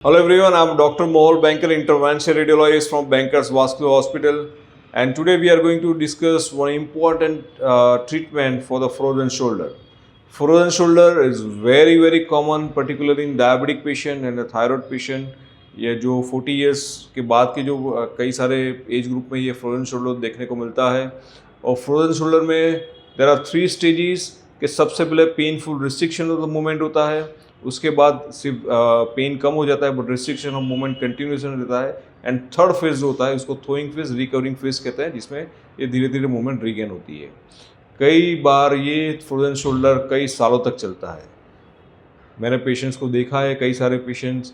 Hello everyone, I'm Dr. Mohol, Banker Intervention Radiologist from Bankers Vascular Hospital, and today we are going to discuss one important treatment for the frozen shoulder. Frozen shoulder is very common, particularly in diabetic patient and a thyroid patient. ये जो 40 years के बाद के जो कई सारे age group में ये फ्रोजन शोल्डर देखने को मिलता है। और फ्रोजन शोल्डर में देर आर 3 स्टेजेस के सबसे पहले painful restriction of the movement होता है, उसके बाद सिर्फ पेन कम हो जाता है but restriction of movement continuation रहता है, एंड थर्ड फेज जो होता है उसको थ्रोइंग फेज, रिकवरिंग फेज कहते हैं, जिसमें ये धीरे धीरे मूवमेंट रीगेन होती है। कई बार ये फ्रोजन शोल्डर कई सालों तक चलता है। मैंने पेशेंट्स को देखा है, कई सारे पेशेंट्स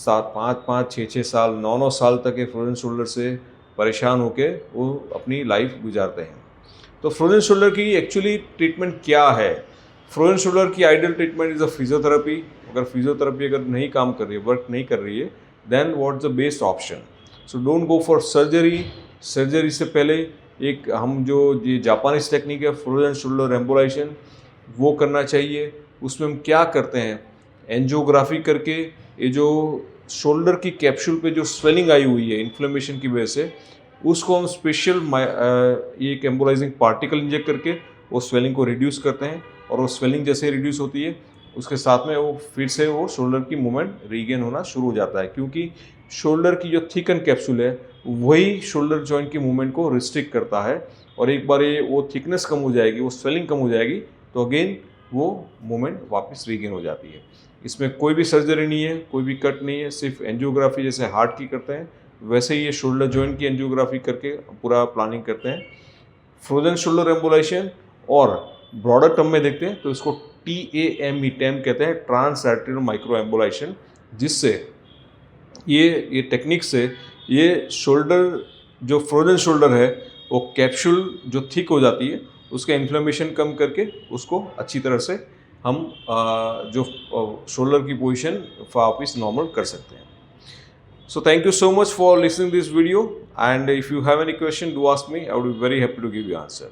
5 6 साल 9 साल तक ये फ्रोजन शोल्डर से परेशान होकर वो अपनी लाइफ गुजारते हैं। तो फ्रोजन शोल्डर की एक्चुअली ट्रीटमेंट क्या है? फ्रोजन शोल्डर की ideal treatment is a physiotherapy. अगर फिजियोथेरेपी अगर नहीं काम कर रही है, वर्क नहीं कर रही है, then what's the best option? So don't go for surgery. Surgery से पहले एक हम जो ये जापानीज टेक्निक है फ्रोजन शोल्डर एम्बोलाइजेशन, वो करना चाहिए। उसमें हम क्या करते हैं, एंजियोग्राफी करके ये जो शोल्डर की कैप्सूल पे जो स्वेलिंग आई हुई है इन्फ्लेमेशन की वजह से, उसको हम स्पेशल एक एम्बोलाइजिंग पार्टिकल इंजेक्ट करके वो स्वेलिंग को रिड्यूस करते हैं। और वो स्वेलिंग जैसे रिड्यूस होती है उसके साथ में वो फिर से वो शोल्डर की मूवमेंट रीगेन होना शुरू हो जाता है, क्योंकि शोल्डर की जो थिकन कैप्सूल है वही शोल्डर जॉइंट की मूवमेंट को रिस्ट्रिक्ट करता है। और एक बार ये वो थिकनेस कम हो जाएगी, वो स्वेलिंग कम हो जाएगी, तो अगेन वो मूवमेंट वापस रीगेन हो जाती है। इसमें कोई भी सर्जरी नहीं है, कोई भी कट नहीं है, सिर्फ एंजियोग्राफी जैसे हार्ट की करते हैं वैसे ही ये शोल्डर जॉइंट की एंजियोग्राफी करके पूरा प्लानिंग करते हैं। फ्रोजन शोल्डर एम्बोलाइजेशन और ब्रॉडर टर्म में देखते हैं तो इसको TAME कहते हैं, ट्रांस आर्टेरियल माइक्रो एम्बोलाइजेशन, जिससे ये टेक्निक से ये शोल्डर जो फ्रोजन शोल्डर है वो कैप्सूल जो थिक हो जाती है उसका इन्फ्लेमेशन कम करके उसको अच्छी तरह से हम जो शोल्डर की पोजीशन वापस नॉर्मल कर सकते हैं। So thank you so much for listening to this video, and if you have any question, do ask me. I would be very happy to give you answer.